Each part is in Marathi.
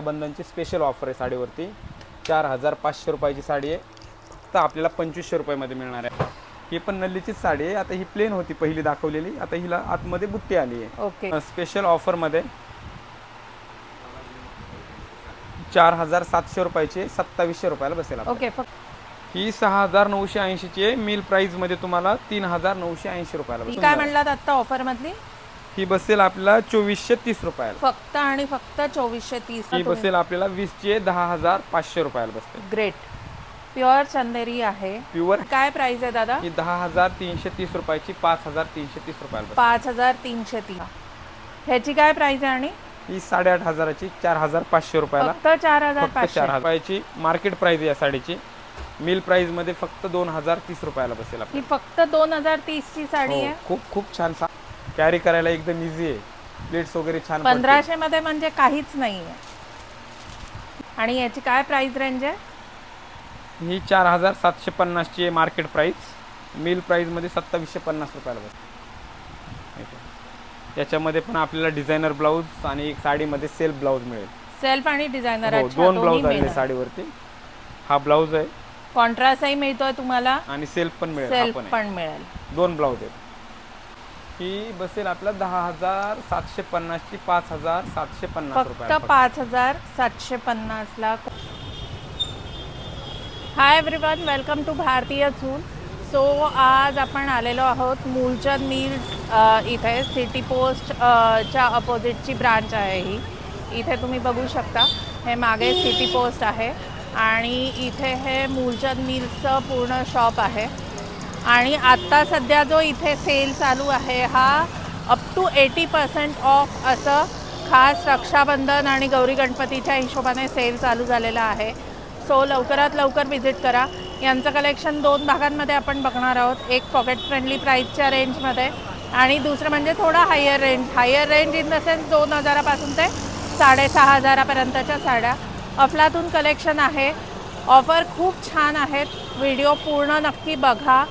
बंधनची स्पेशल ऑफर आहे साडीवरती. 4500 रुपयाची साडी आहे. फक्त आपल्याला 2500 रुपयामध्ये मिळणार आहे. ही पण नल्लीचीच साडी आहे. आता ही प्लेन होती पहिली दाखवलेली, आता हिला आतमध्ये बुट्टी आली आहे. ओके. स्पेशल ऑफरमध्ये 4700 रुपयाची 2700 रुपयाला बसेल आपल्याला. ओके. ही 6980 ची आहे. मिल प्राइस मध्ये तुम्हाला 3980 रुपयाला बसेल. काय म्हणलात आता ऑफर मधली? ही बसेल आपल्याला 2430 रुपयाला. फक्त आणि फक्त 2430. ही बसेल आपल्याला 20 ची 10500 रुपयाला बसते. ग्रेट. प्युअर चंदेरी आहे. प्युअर. काय प्राइस आहे दादा? ही 10330 रुपयाची 5330 रुपयाला बसते. 5330. ह्याची काय प्राइस आहे? आणि ही 8500 ची 4500 रुपयाला. फक्त 4500. 4000 रुपयाची मार्केट प्राइस या साडीची. मिल प्राइस मध्ये फक्त 2030 रुपयाला बसेल ही फक्त 2030 ची साडी आहे. खूप खूप छान कॅरी करायला एकदम इझी आहे. प्लेट्स वगैरे छान. 1500 मध्ये म्हणजे काहीच नाहीये. आणि याची काय प्राइस रेंज आहे? ही 4750 ची आहे मार्केट प्राइस. मिल प्राइस मध्ये 2750 रुपयाला बसते. याच्यामध्ये पण आपल्याला डिझायनर ब्लाउज आणि एक साडीमध्ये सेल्फ ब्लाउज मिळेल. सेल्फ आणि डिझायनर. दोन ब्लाउज आले साडीवरती. हा ब्लाउज आहे. कॉन्ट्रास्टही मिळतोय तुम्हाला आणि सेल्फ पण मिळेल. सेल्फ पण मिळेल. दोन ब्लाउज आहेत. ही बसेल आपला 10750 ची 5750 रुपये. फक्त 5750 ला. हाय एव्हरीवन, वेलकम टू भारतीय चूल. सो आज आपण आलेलो आहोत मूलचंद मिल्स इथे सिटी पोस्ट च्या अपोजिटची ब्रांच आहे ही. इथे तुम्ही बघू शकता हे मागे सिटी पोस्ट आहे आणि इथे हे मूलचंद मिल्सचं पूर्ण शॉप आहे. आणि आत्ता सध्या जो इथे सेल चालू आहे हा अप टू 80% ऑफ असं खास रक्षाबंधन आणि गौरी गणपतीच्या हिशोबाने सेल चालू झालेला आहे. सो लवकरात लवकर व्हिजिट करा. यांचं कलेक्शन 2 भागांमध्ये आपण बघणार आहोत. एक पॉकेट फ्रेंडली प्राईसच्या रेंजमध्ये आणि दुसरं म्हणजे थोडा higher range in the sense 2000 पासून ते 6500 पर्यंतच्या साड्या. अफलातून कलेक्शन आहे. ऑफर खूप छान आहेत. व्हिडिओ पूर्ण नक्की बघा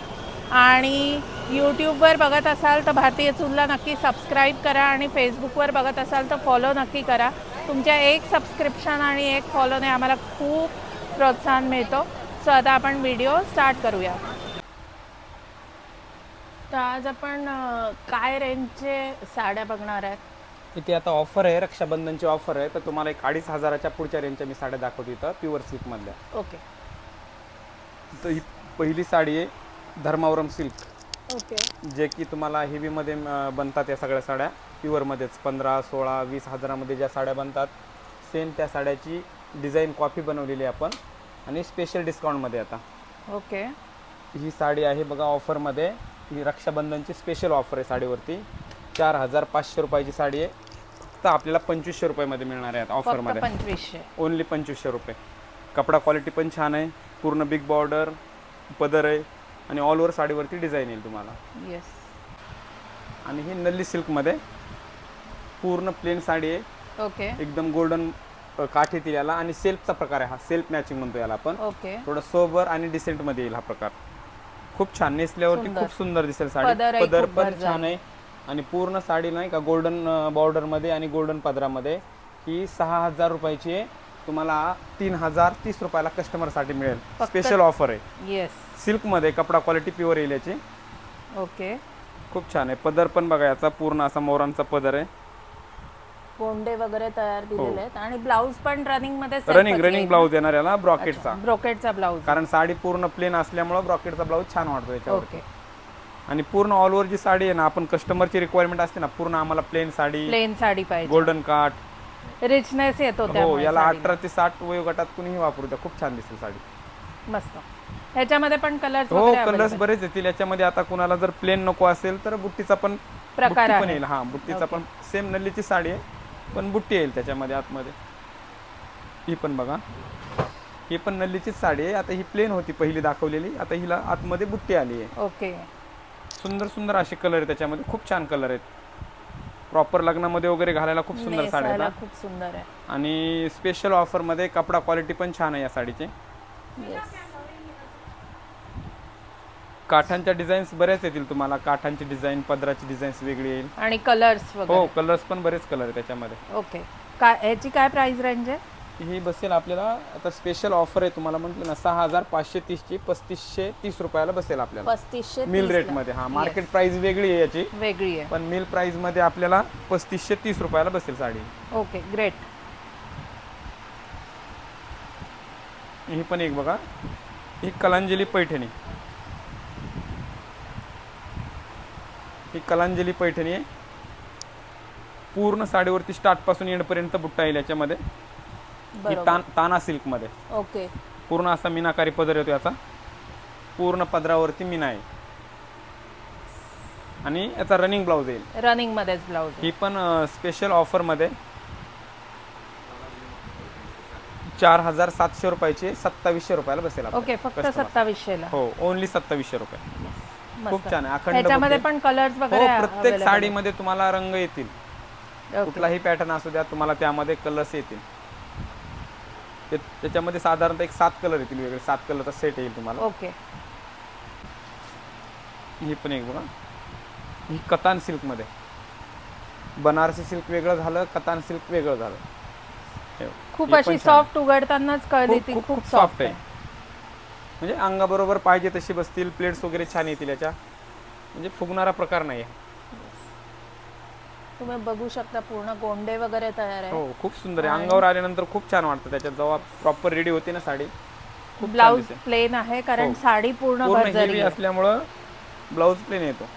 आणि यूट्यूबवर बघत असाल तर भारतीय चूलला नक्की सबस्क्राईब करा आणि फेसबुकवर बघत असाल तर फॉलो नक्की करा. तुमच्या एक सबस्क्रिप्शन आणि एक फॉलोने आम्हाला खूप प्रोत्साहन मिळतो. सो आता आपण व्हिडिओ स्टार्ट करूया. तर आज आपण काय रेंजचे साड्या बघणार आहेत? इथे आता ऑफर आहे, रक्षाबंधनची ऑफर आहे. तर तुम्हाला 2500च्या पुढच्या रेंजच्या मी साड्या दाखवतो इथं प्युअर सिल्क मधल्या. ओके. तर ही पहिली साडी आहे धर्मावरम सिल्क. ओके. जे की तुम्हाला हेवीमध्ये बनतात या सगळ्या साड्या प्युअरमध्येच. 15, 16, 20 हजारामध्ये ज्या साड्या बनतात सेम त्या साड्याची डिझाईन कॉपी बनवलेली आहे आपण आणि स्पेशल डिस्काउंटमध्ये आता. ओके. ही साडी आहे बघा ऑफरमध्ये. ही रक्षाबंधनची स्पेशल ऑफर आहे साडीवरती. 4500 रुपयाची साडी आहे. फक्त आपल्याला 2500 रुपयामध्ये मिळणार आहे ऑफरमध्ये. 2500. ओनली 2500 रुपये. कपडा क्वालिटी पण छान आहे. पूर्ण बिग बॉर्डर पदर आहे आणि ऑल ओव्हर साडीवरती डिझाईन येईल तुम्हाला. येस. आणि ही नल्ली सिल्कमध्ये पूर्ण प्लेन साडी आहे. ओके. एकदम गोल्डन काठ येतील याला आणि सेल्फचा प्रकार आहे हा. सेल्फ मॅचिंग म्हणतो याला आपण. ओके. थोडं सोबर आणि डिसेंट मध्ये येईल हा प्रकार. खूप छान नेसल्यावरती खूप सुंदर दिसेल साडी. पदर पण छान आहे आणि पूर्ण साडी नाही का गोल्डन बॉर्डर मध्ये आणि गोल्डन पदरामध्ये. ही 6000 रुपयाची आहे. तुम्हाला 3030 रुपयाला कस्टमर साठी मिळेल. स्पेशल ऑफर आहे. येस. सिल्क मध्ये कपडा क्वालिटी प्युअर येईल याची. ओके. खूप छान आहे. पदर पण बघा याचा पूर्ण असा मोरांचा पदर आहे. कोंडे वगैरे तयार दिलेले आहेत आणि ब्लाउज पण रनिंग मध्ये रनिंग ब्लाउज येणार याला ब्रॉकेटचा ब्लाउज. कारण साडी पूर्ण प्लेन असल्यामुळे ब्रॉकेटचा ब्लाउज छान वाटतो याच्यावर. ओके. आणि पूर्ण ऑल ओव्हर जी साडी आहे ना, आपण कस्टमरची रिक्वायरमेंट असते ना पूर्ण आम्हाला प्लेन साडी पाहिजे. गोल्डन काठ रिचनेस येतो. हो. याला 18 ते 60 वयोगटात कुणीही वापरू द्या. खूप छान दिसेल साडी. मस्त. ह्याच्यामध्ये पण कलर्स हो. कलर्स बरेच येतील याच्यामध्ये. आता कुणाला जर प्लेन नको असेल तर बुट्टीचा पण प्रकार पण येईल. हा. बुट्टीचा पण सेम नल्लीची साडी आहे पण बुट्टी येईल त्याच्यामध्ये आतमध्ये. ही पण बघा. ही पण नल्लीचीच साडी आहे. आता ही प्लेन होती पहिली दाखवलेली, आता हिला आतमध्ये बुट्टी आली आहे. ओके. सुंदर सुंदर असे कलर आहेत त्याच्यामध्ये. खूप छान कलर आहेत. प्रॉपर लग्नामध्ये वगैरे घालायला खूप सुंदर साड्या आहेत. खूप सुंदर आहे. आणि स्पेशल ऑफर मध्ये कपडा क्वालिटी पण छान आहे या साडीची. काठांच्या डिझाईन्स बरेच येतील तुम्हाला. काठांची डिझाईन, पदराची डिझाईन्स वेगळी येईल आणि कलर्स वगैरे. हो. कलर्स पण बरेच कलर आहे त्याच्यामध्ये. ओके. ह्याची काय प्राइस रेंज आहे? ही बसेल आपल्याला आता स्पेशल ऑफर आहे, तुम्हाला म्हटलं ना 6530 ची 3530 रुपयाला बसेल आपल्याला 3530 मिल रेट मध्ये. हा मार्केट प्राइस वेगळी आहे याची, वेगळी आहे, पण मिल प्राइस मध्ये आपल्याला 3530 रुपयाला बसेल साडी. Okay great. ही पण एक बघा, ही कलांजली पैठणी, ही कलांजली पैठणी आहे. पूर्ण साडीवरती स्टार्ट पासून एंड पर्यंत बुट्टा येईल याच्यामध्ये. ही ताना सिल्क मध्ये ओके, पूर्ण असा मीनाकारी पदर येतो याचा, पूर्ण पदरावरती मीना आहे आणि याचा रनिंग ब्लाउज येईल. रनिंग मध्येच ब्लाउज. ही पण स्पेशल ऑफर मध्ये 4700 रुपयाची 2700 रुपयाला बसेल. ओके, फक्त 2700 ला. हो, ओनली 2700 रुपये. खूप छान आहे. अखंड त्याच्यामध्ये पण कलर्स वगैरे प्रत्येक साडीमध्ये तुम्हाला रंग येतील, कुठलाही पॅटर्न असू द्या तुम्हाला त्यामध्ये कलर्स येतील. त्याच्यामध्ये साधारणतः एक 7 कलर येतील वेगळे, 7 कलरचा सेट येईल तुम्हाला. ओके. ही पण एक बघा, ही कतान सिल्क मध्ये, बनारसी सिल्क वेगळं झालं, कतान सिल्क वेगळं झालं. खूप अशी सॉफ्ट उघडतानाच कळली ती, खूप सॉफ्ट आहे. म्हणजे अंगाबरोबर पाहिजे तशी बसतील, प्लेट्स वगैरे छान येतील याच्या, म्हणजे फुगणारा प्रकार नाही आहे. तुम्ही बघू शकता पूर्ण गोंडे वगैरे तयार आहे. हो, खूप सुंदर आहे. अंगावर आल्यानंतर खूप छान वाटतं. त्याच्यात जेव्हा प्रॉपर रेडी होते ना साडी, ब्लाउज प्लेन आहे कारण साडी पूर्ण भरजरी असल्यामुळं ब्लाउज प्लेन येतो.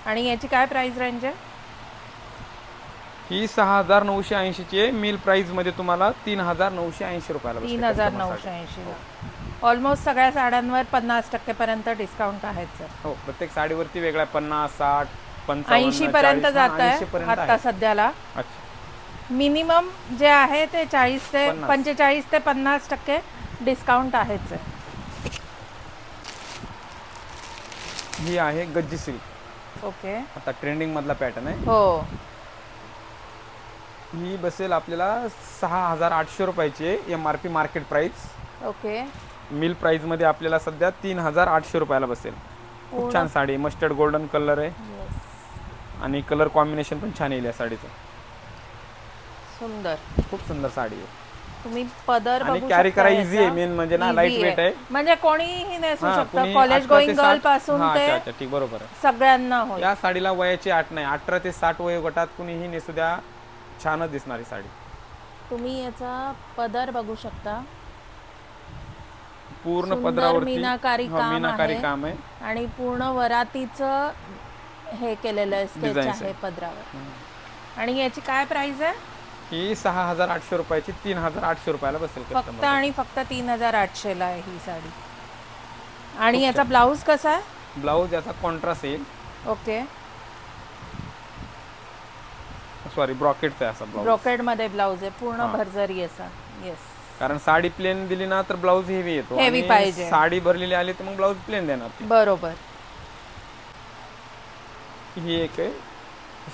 आणि याची काय प्राइस रेंज आहे? ही 6980 ची आहे. मिल प्राइस मध्ये तुम्हाला 3980 रुपयाला बसते. 3980 ला. ऑलमोस्ट सगळ्या साड्यांवर 50% पर्यंत डिस्काउंट आहे सर. हो, प्रत्येक साडीवरती वेगळा 50, 60, 80 पर्यंत जात आहे आता सध्याला. अच्छा, मिनिमम जे आहे ते 45 ते 50% डिस्काउंट आहेच आहे. ही आहे गज्जी सिल्क. ओके, आता ट्रेंडिंग मधला पॅटर्न आहे. हो. ही बसेल आपल्याला 6800 रुपयाची MRP market price. Okay, mill price मध्ये आपल्याला सध्या 3800 रुपयाला बसेल. खूप छान साडी आहे, मस्टर्ड गोल्डन कलर आहे आणि कलर कॉम्बिनेशन पण छान येईल या साडीचं. सुंदर, खूप सुंदर साडी आहे. तुम्ही पदर आणि कॅरी करा इझी आहे, मेन म्हणजे ना लाईट वेट आहे, म्हणजे कोणीही नेसू शकतं. कॉलेज गोईंग गर्ल पासून ते ठीक, बरोबर आहे, सगळ्यांना होईल. या साडीला वयाची अट नाही. 18 ते 60 वयोगटात कुणीही नेसू द्या, छानच दिसणारी साडी. तुम्ही याचा पदर बघू शकता, पूर्ण पदरावरती मीनाकारी काम आहे आणि पूर्ण वरातीचं हे केलेलं आहे, स्केच आहे पदरावर. आणि याची काय प्राइस आहे? ही 6800 रुपयाची 3800 रुपयाला बसेल फक्त आणि फक्त 3800 ला आहे ही साडी. आणि याचा ब्लाउज कसा आहे? ब्लाउज याचा कॉन्ट्रास्ट येईल. ओके, सॉरी, ब्रॉकेटचा आहे असा ब्लाउज. ब्रॉकेट मध्ये ब्लाउज आहे, पूर्ण भरजरी असा. येस, कारण साडी प्लेन दिली ना तर ब्लाउज हेवी येतो, हेवी पाहिजे. साडी भरलेली आली तर मग ब्लाउज प्लेन देणार. बरोबर. ही एक आहे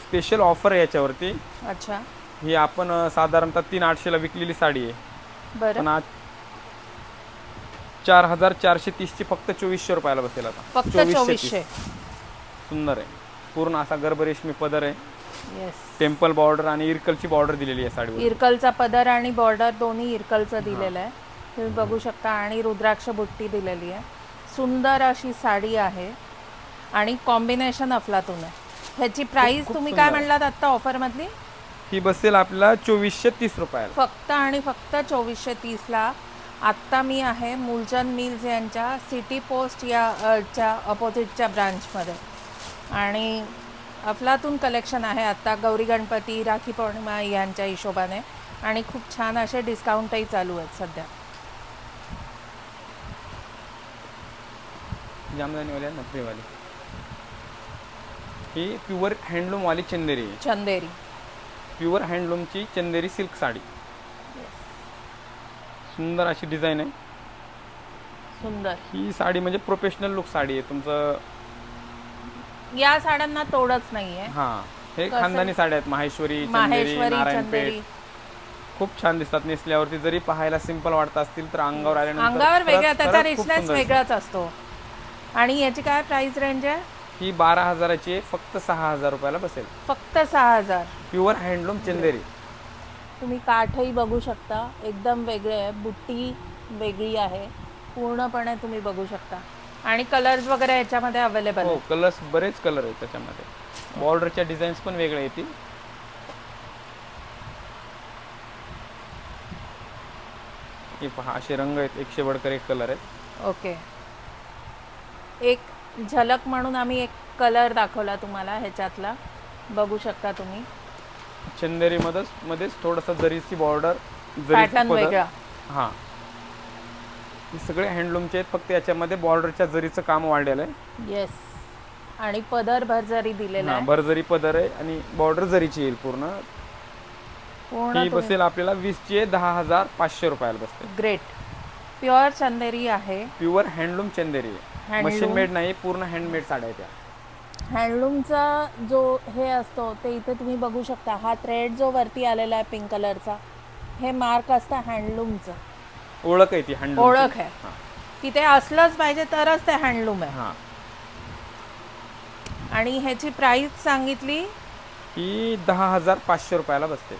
स्पेशल ऑफर आहे याच्यावरती. अच्छा, ही आपण साधारणतः 3800 ला विकलेली साडी आहे, पण आज 4430 ची फक्त 2400 रुपयाला बसेल. आता फक्त 2400. सुंदर आहे, पूर्ण असा गर्भ रेशमी पदर आहे. येस, टेम्पल बॉर्डर आणि इरकलची बॉर्डर दिलेली आहे साडीवर. इरकलचा पदर आणि बॉर्डर दोन्ही इरकलचं दिलेलं आहे, तुम्ही बघू शकता. आणि रुद्राक्ष बुट्टी दिलेली आहे. सुंदर अशी साडी आहे आणि कॉम्बिनेशन अफलातून आहे. ह्याची प्राइस तुम्ही काय म्हणलात आता ऑफर मधली? ही बसेल आपल्याला 2430 रुपयाला. फक्त आणि फक्त 2430 ला. आत्ता मी आहे मूलचंद मिल्स यांच्या सिटी पोस्ट च्या अपोजिटच्या ब्रांचमध्ये आणि अफलातून कलेक्शन आहे आता गौरी गणपती, राखी पौर्णिमा यांच्या हिशोबाने, आणि खूप छान असे डिस्काउंटही चालू आहेत सध्या. जामदानीवाली नफरीवाली, ही प्युअर हँडलूम वाली चंदेरी आहे. चंदेरी, प्युअर हँडलूमची चंदेरी सिल्क साडी. सुंदर अशी डिझाईन आहे. सुंदर ही साडी म्हणजे प्रोफेशनल लुक साडी आहे तुमचं. या साड्यांना तोडच नाहीये. हा, हे खानदानी साड्या आहेत. माहेश्वरी, नारायणपेठ खूप छान दिसतात नेसल्यावरती. जरी पाहायला सिंपल वाटत असतील तर अंगावर आल्यानंतर वेगळा त्याचा रिचनेस वेगळाच असतो. आणि याची काय प्राइस रेंज आहे? ही 12,000 ची फक्त 6000 रुपयाला बसेल. फक्त 6000. प्युअर हँडलूम चंदेरी. तुम्ही काठही बघू शकता, एकदम वेगळे आहे, बुट्टी वेगळी आहे, पूर्णपणे तुम्ही बघू शकता. आणि कलर्स वगैरे याच्यामध्ये अवेलेबल हो, आहे. कलर्स बरेच कलर आहेत त्याच्यामध्ये. बॉर्डरच्या डिझाईन्स पण वेगळे येतील. हे पहा, असे रंग आहेत, 100 वडकर एक कलर आहेत. ओके. एक झलक म्हणून आम्ही एक कलर दाखवला तुम्हाला ह्याच्यातला, बघू शकता तुम्ही. चंदेरी मध्येच थोडंसं जरीची बॉर्डर, पॅटर्न वेगळा. हां, हे सगळे हँडलूमचे आहेत, फक्त याच्यामध्ये बॉर्डरच्या जरीचं काम वाढलेलं आहे. येस. आणि पदर भरजरी दिलेला आहे. भरजरी पदर आहे आणि बॉर्डर जरीची येईल पूर्ण. ही बसेल आपल्याला 20ची आहे, 10,500 रुपयाला बसते. ग्रेट. प्युअर चंदेरी आहे, प्युअर हँडलूम चंदेरी आहे, मशीन मेड नाही, पूर्ण हँडमेड साड्या आहेत त्या. हँडलूमचा जो हे असतो ते इथे तुम्ही बघू शकता. हा थ्रेड जो वरती आलेला आहे पिंक कलरचा, हे मार्क असतं हँडलूमचं. ओळख आहे ती हँडलूम, ओळख आहे की ते असलंच पाहिजे तरच ते हँडलूम आहे. हां. आणि ह्याची प्राइस सांगितली ही 10,500 रुपयाला बसते.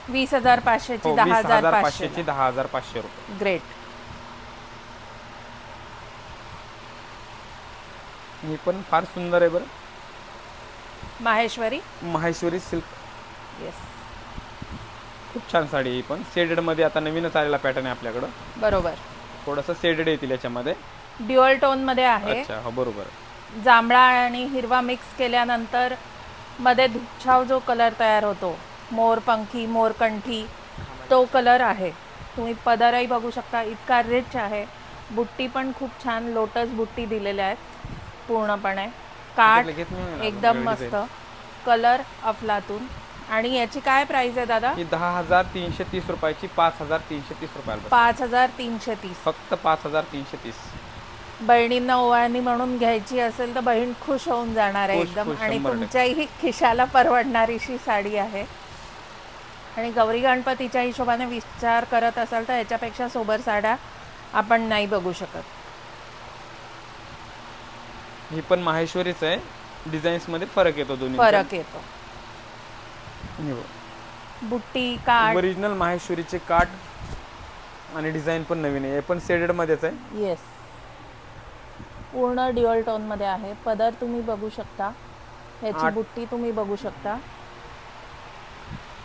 20,500ची 10,500 ची 10,500 रुपये. ग्रेट. ही पण फार सुंदर आहे बरं. माहेश्वरी सिल्क. येस. खूप छान साडी आहे ही पण. शेडेड मध्ये आता नवीनच आलेला पॅटर्न आहे आपल्याकडं. बरोबर. थोडंसं शेडेड येतील याच्यामध्ये. ड्युअल टोन मध्ये आहे. अच्छा, हो बरोबर. जांभळा आणि हिरवा मिक्स केल्यानंतर मध्ये धुच्छाव जो कलर तयार होतो, मोरपंखी, मोरकंठी, तो कलर आहे. तुम्ही पदरही बघू शकता, इतका रिच आहे. बुट्टी पण खूप छान लोटस बुट्टी दिलेल्या आहेत पूर्णपणे. काठ एकदम मस्त, कलर अफलातून. आणि याची काय प्राइस आहे दादा? ही 10,330 रुपयाची 5,330 रुपयाला. 5,330. फक्त 5,330. बहिणींना ओवाळणी म्हणून घ्यायची असेल तर बहीण खुश होऊन जाणार आहे एकदम. आणि तुमच्याही खिशाला परवडणारीशी साडी आहे. आणि गौरी गणपतीच्या हिशोबाने विचार करत असाल तर याच्यापेक्षा सोबर साड्या आपण नाही बघू शकत. ही पण माहेश्वरीच आहे. डिझाईन्स मध्ये फरक येतो, दोन्ही फरक येतो. बुट्टी, काठ. ओरिजिनल माहेश्वरीचे काठ आणि डिझाईन पण नवीन आहे. हे पण शेडेड मध्येच आहे. येस. पूर्ण ड्युअल टोन मध्ये आहे. पदर तुम्ही बघू शकता, ह्याची बुट्टी तुम्ही बघू शकता.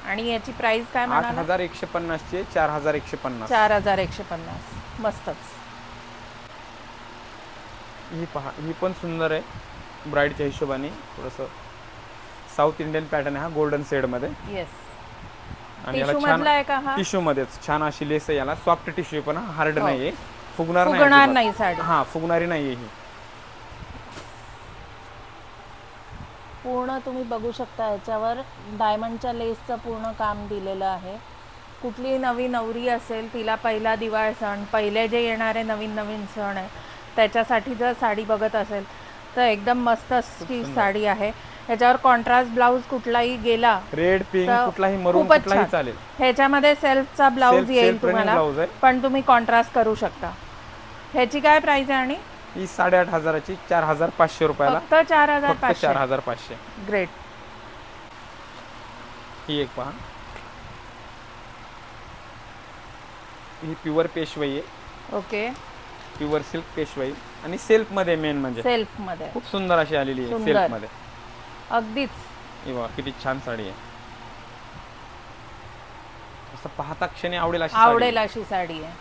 आणि याची प्राइस काय म्हणाला? 8,150 ची 4,150. 4,150. मस्तच. ही पहा, ही पण सुंदर आहे. ब्राईडच्या हिशोबाने थोडंसं साऊथ इंडियन पॅटर्न आहे हा, गोल्डन शेड मध्ये. येस. आणि टिश्यू मधला आहे का हा? टिश्यू मध्येच छान अशी लेस आहे याला. सॉफ्ट टिश्यू पण हार्ड नाहीये, फुगणार नाही साडी. हा, फुगणारी नाहीये ही. पूर्ण तुम्ही बघू शकता, याच्यावर डायमंडच्या लेसचं पूर्ण काम दिलेलं आहे. कुठली नवी नवरी असेल, तिला पहिला दिवाळ सण, पहिले जे येणारे नवीन नवीन सण आहे त्याच्यासाठी जर साडी बघत असेल तर एकदम मस्त अशी साडी आहे. ह्याच्यावर कॉन्ट्रास्ट ब्लाऊज कुठलाही गेला, रेड, पिंक, कुठलाही मरून, कुठलाही चालेल. ह्याच्यामध्ये सेल्फचा ब्लाऊज येईल तुम्हाला, पण तुम्ही कॉन्ट्रास्ट करू शकता. ह्याची काय प्राइस आहे? आणि ही 8,500ची 4,500 रुपयाला. फक्त 4,500. 4,500. ग्रेट. ही एक पहा, ही प्युअर पेशवाई आहे. ओके. प्युअर सिल्क पेशवाई आणि सेल्फ मध्ये, मेन म्हणजे सेल्फ मध्ये खूप सुंदर अशी आलेली आहे सेल्फ मध्ये. अगदीच. हे बघा किती छान साडी आहे. असं पाहता क्षणी आवडेल अशी साडी आहे.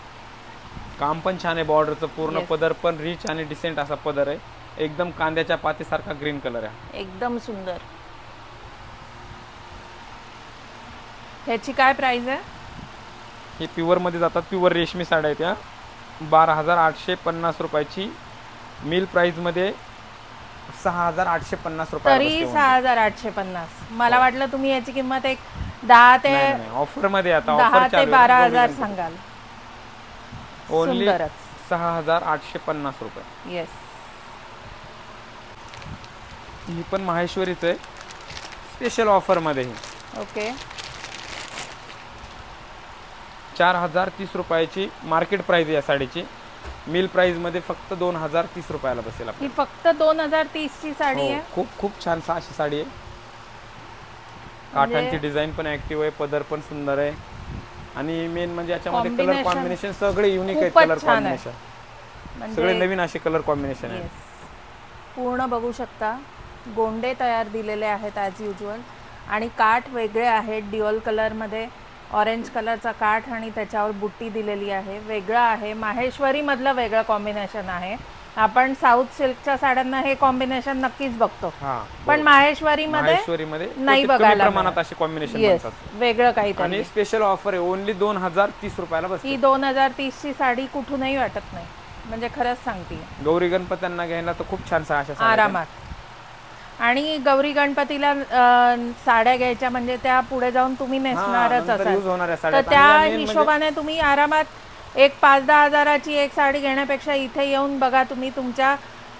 काम पण छान आहे. बॉर्डरचं पूर्ण पदर पण रिच आणि डिसेंट असा पदर आहे. एकदम कांद्याच्या पातीसारखा ग्रीन कलर आहे. एकदम सुंदर. ह्याची काय प्राइस आहे? ही प्युअर मध्ये जातात, प्युअर रेशमी साड्या आहेत या. 12,850 रुपयाची. मिल प्राइस मध्ये 6,850 रुपये. तरी 6,850. मला वाटलं तुम्ही याची किंमत एक 10 ते ऑफर मध्ये, आता 10 ते 12,000 सांगाल. ओनली 6,850 रुपये. येस. ही पण माहेश्वरीच आहे, स्पेशल ऑफर मध्ये. ओके. 4,030 रुपयाची मार्केट प्राइस आहे या साडीची. मिल प्राइस मध्ये फक्त 2,030 रुपयाला बसेल. ही फक्त 2,030 ची साडी आहे. खूप खूप छान अशी साडी आहे. काठांची डिझाईन पण ऍक्टिव्ह आहे, पदर पण सुंदर आहे. आणि मेन म्हणजे याच्यामध्ये कलर Combination कॉम्बिनेशन सगळे युनिक आहेत. खूपच कलर छान आहे. कॉम्बिनेशन सगळे नवीन असे कलर कॉम्बिनेशन आहेत. येस, पूर्ण बघू शकता गोंडे तयार दिलेले आहेत ॲज युजल, आणि काठ वेगळे आहेत. ड्युअल कलरमध्ये ऑरेंज कलरचा काठ आणि त्याच्यावर बुट्टी दिलेली आहे. वेगळं आहे, माहेश्वरीमधलं वेगळं कॉम्बिनेशन आहे. आपण साऊथ सिल्कच्या साड्यांना हे कॉम्बिनेशन नक्कीच बघतो, पण माहेश्वरीमध्ये नाही बघायला प्रमाणात असे कॉम्बिनेशन येस, बनतात. वेगळं काहीतरी. आणि स्पेशल ऑफर आहे, ओनली 2030 रुपयाला बसते. ही 2030ची साडी कुठूनही वाटत नाही, म्हणजे खरंच सांगते. गौरी गणपत्यांना घ्यायला तर खूप छान अशा साड्या आरामात. आणि गौरी गणपतीला साड्या घ्यायच्या म्हणजे त्या पुढे जाऊन तुम्ही नेसणारच असाल, तर त्या हिशोबाने तुम्ही आरामात एक 5-10 हजाराची एक साडी घेण्यापेक्षा इथे येऊन बघा, तुम्ही तुमच्या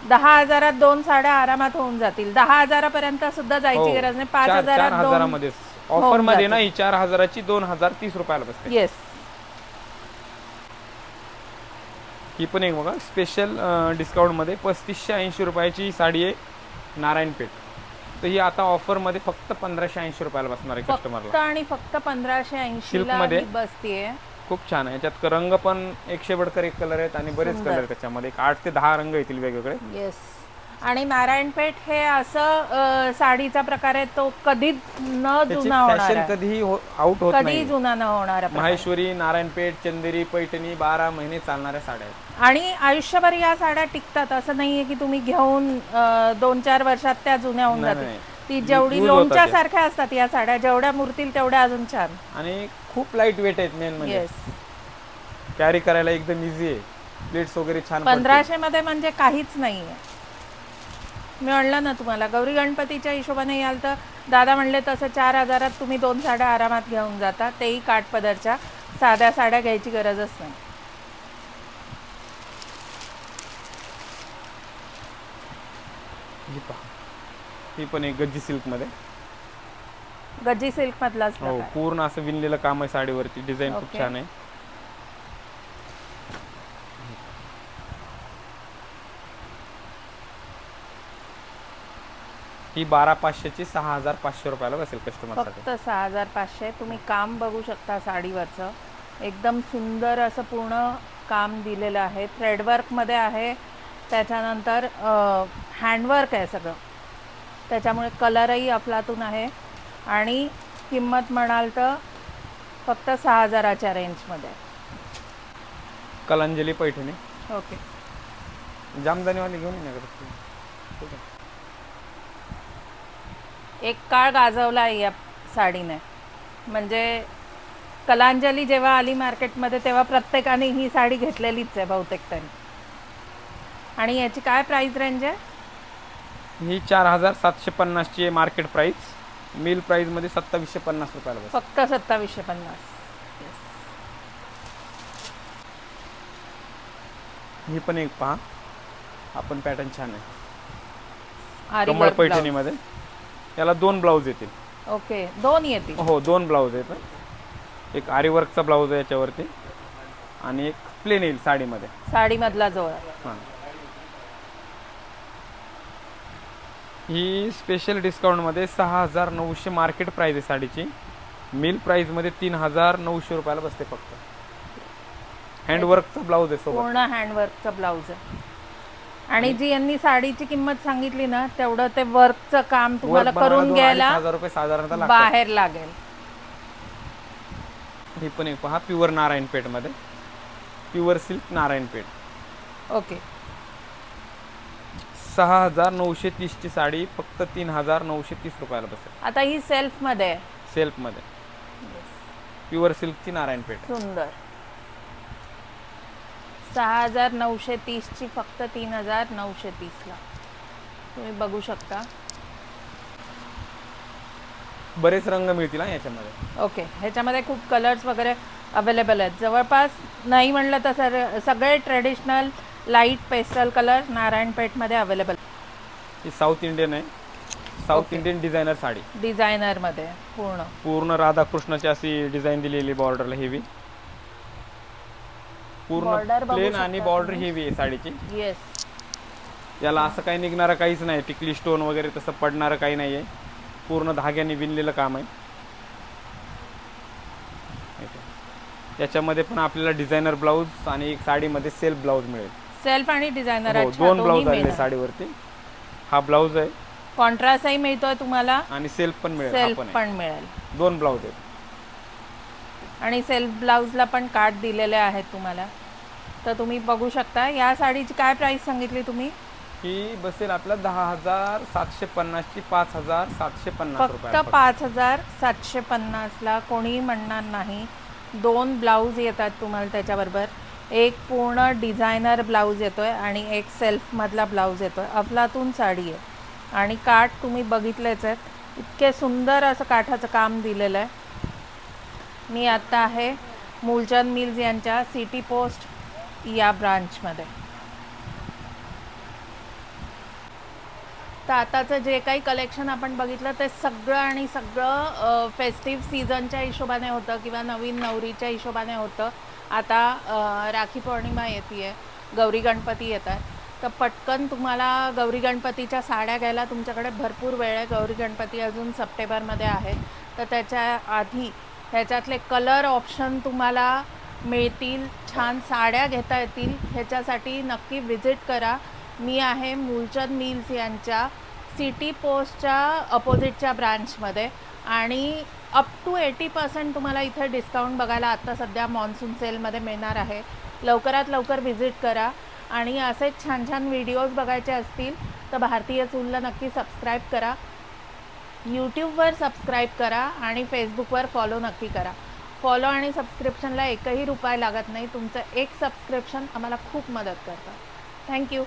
10 हजारात 2 साड्या आरामात होऊन जातील. 10 हजारापर्यंत सुद्धा जायची गरज नाही, 5 हजारात 2 ऑफर मध्ये ना. ही 4 हजाराची 2030 रुपयाला बसते. येस, ही पण एक बघा स्पेशल डिस्काउंट मध्ये 3580 रुपयाची साडी आहे, नारायणपेठ. तर ही आता ऑफर मध्ये फक्त 1580 रुपयाला बसणार आहे कस्टमरला. आणि फक्त 1580 ला बसतीये. खूप छान आहे. याच्यात रंग पण 100 बडकर 1 कलर आहेत आणि बरेच कलर त्याच्यामध्ये 8 ते 10 रंग येतील वेगवेगळे. येस, आणि नारायणपेठ हे असं साडीचा प्रकार आहे, तो कधीच न जुना होणार आहे, कधीही आउट होत नाही, कधी जुना न होणार. माहेश्वरी, नारायणपेठ, चंदेरी, पैठणी 12 महिने चालणाऱ्या साड्या आहेत आणि आयुष्यभर या साड्या टिकतात. असं नाहीये की तुम्ही घेऊन 2-4 वर्षात त्या जुन्या होऊन जातील. ती जेवढी लोणच्या सारख्या असतात या साड्या, जेवढ्या मुरतील तेवढ्या अजून छान. आणि खूप लाईट वेट आहेत. मेन म्हणजे कॅरी करायला एकदम इझी आहे. प्लेट्स वगैरे छान. 1500 मध्ये म्हणजे काहीच नाहीये. मी म्हणलं ना तुम्हाला, गौरी गणपतीच्या हिशोबाने याल तर दादा म्हणले तसं 4 हजारात तुम्ही 2 साड्या आरामात घेऊन जाता, तेही काठपदरच्या. साध्या साड्या घ्यायची गरजच नाही. ही पण एक गज्जी सिल्क मध्ये, गज्जी सिल्क मधलाच पूर्ण असं विणलेलं काम आहे साडीवरती. डिझाईन खूप छान आहे. ही 12500 ची 6500 रुपयाला बसेल कस्टमर. फक्त 6500. तुम्ही काम बघू शकता साडीवरचं, एकदम सुंदर असं पूर्ण काम दिलेलं आहे. थ्रेडवर्क मध्ये आहे, त्याच्यानंतर हँडवर्क आहे सगळं, त्याच्यामुळे कलरही अफलातून आहे. आणि किंमत म्हणाल तर फक्त 6000च्या रेंजमध्ये. कलांजली पैठणी. ओके, जामदानीवाली घेऊन ये. एक काळ गाजवला आहे या साडीने. म्हणजे कलांजली जेव्हा आली मार्केटमध्ये तेव्हा प्रत्येकाने ही साडी घेतलेलीच आहे बहुतेक तरी. आणि याची काय प्राइस रेंज आहे? ही 4750 ची आहे मार्केट प्राइस. मिल प्राइस मध्ये 2750 रुपयाला बसते. फक्त 2750. ही पण एक पहा, आपण पॅटर्न छान आहे. कमळ पैठणी मध्ये याला 2 ब्लाउज येतील. ओके, 2 येतील. हो, 2 ब्लाउज आहेत. एक आरी वर्कचा ब्लाउज आहे याच्यावरती आणि एक प्लेन येईल साडीमध्ये. साडीमधला जोड. हां, ही स्पेशल डिस्काउंट मध्ये 6900 मार्केट प्राइस आहे साडीची. मिल प्राइस मध्ये 3900 रुपयाला बसते फक्त. हँडवर्कचा ब्लाउज आहे सोबत, पूर्ण हँडवर्कचा ब्लाउज आहे. आणि जी यांनी साडीची किंमत सांगितली ना, तेवढं ते वर्कचं काम तुम्हाला करून घ्यायला 1000 रुपये साधारणतः बाहेर लागेल. ही पण एक पहा, प्युअर नारायणपेठ मध्ये, प्युअर सिल्क नारायणपेठ. ओके, 6930 ची साडी फक्त 3930 रुपयाला बसेल. आता ही सेल्फ मध्ये, सेल्फ मध्ये प्युअर सिल्कची नारायणपेठ. सुंदर. 6930 ची फक्त 3930 ला तुम्ही बघू शकता. बरेच रंग मिळतील याच्यामध्ये. ओके, ह्याच्यामध्ये खूप कलर्स वगैरे अवेलेबल आहेत. जवळपास नाही म्हणलं तर सगळे ट्रेडिशनल लाईट पेस्टल कलर नारायणपेठमध्ये अवेलेबल. ही साऊथ इंडियन आहे, साऊथ इंडियन डिझायनर साडी. डिझायनरमध्ये पूर्ण राधाकृष्णाची अशी डिझाईन दिलेली बॉर्डरला हेवी. पूर्ण प्लेन आणि बॉर्डर हेवी आहे साडीची. येस, याला असं काही निघणारं काहीच नाही, टिकली स्टोन वगैरे तसं पडणारं काही नाहीये. पूर्ण धाग्याने विणलेलं काम आहे. याच्यामध्ये पण आपल्याला डिझायनर ब्लाऊज आणि एक साडीमध्ये सेल्फ ब्लाऊज मिळेल. सेल्फ आणि डिझायनर. हो, दोन ब्लाऊज आलेले साडीवरती. हा ब्लाऊज आहे, कॉन्ट्रास्टही मिळतोय तुम्हाला आणि सेल्फ पण मिळेल. सेल्फ पण मिळेल. दोन ब्लाऊज आहेत आणि सेल्फ ब्लाऊजला पण काठ दिलेले आहेत तुम्हाला. तर तुम्ही बघू शकता. या साडीची काय प्राइस सांगितली तुम्ही? ही बसेल आपला 10,750 ची 5,750 रुपये. फक्त 5,750ला. कोणीही म्हणणार नाही. दोन ब्लाऊज येतात तुम्हाला त्याच्याबरोबर. एक पूर्ण डिझायनर ब्लाऊज येतोय आणि एक सेल्फमधला ब्लाऊज येतोय. अफलातून साडी आहे आणि काठ तुम्ही बघितलेच आहेत. इतके सुंदर असं काठाचं काम दिलेलं आहे. मी आत्ता आहे मूलचंद मिल्स यांच्या सिटी पोस्ट या ब्रांचमध्ये. तर आताचं जे काही कलेक्शन आपण बघितलं ते सगळं फेस्टिव्ह सीझनच्या हिशोबाने होतं किंवा नवीन नवरीच्या हिशोबाने होतं. आता राखी पौर्णिमा येते, गौरी गणपती येतात. तर पटकन तुम्हाला गौरी गणपतीच्या साड्या घ्यायला तुमच्याकडे भरपूर वेळ आहे. गौरी गणपती अजून सप्टेंबरमध्ये आहे. तर त्याच्या आधी ह्याच्यातले कलर ऑप्शन तुम्हाला मिळतील, छान साड्या घेता येतील. ह्याच्यासाठी नक्की विजिट करा. मी आहे मूलचंद मिल्स यांच्या सिटी पोस्टच्या अपोजिटच्या ब्रांचमध्ये आणि अप टू 80% तुम्हाला इथे डिस्काउंट बघायला आत्ता सध्या मॉन्सून सेलमध्ये मिळणार आहे. लवकरात लवकर व्हिजिट करा. आणि असेच छान छान व्हिडिओज बघायचे असतील तर भारतीय चूलला नक्की सबस्क्राईब करा. यूट्यूबवर सबस्क्राईब करा आणि फेसबुकवर फॉलो नक्की करा. फॉलो आणि सबस्क्रिप्शनला एकही रुपया लागत नाही. तुमचं एक सबस्क्रिप्शन आम्हाला खूप मदत करतं. थँक्यू.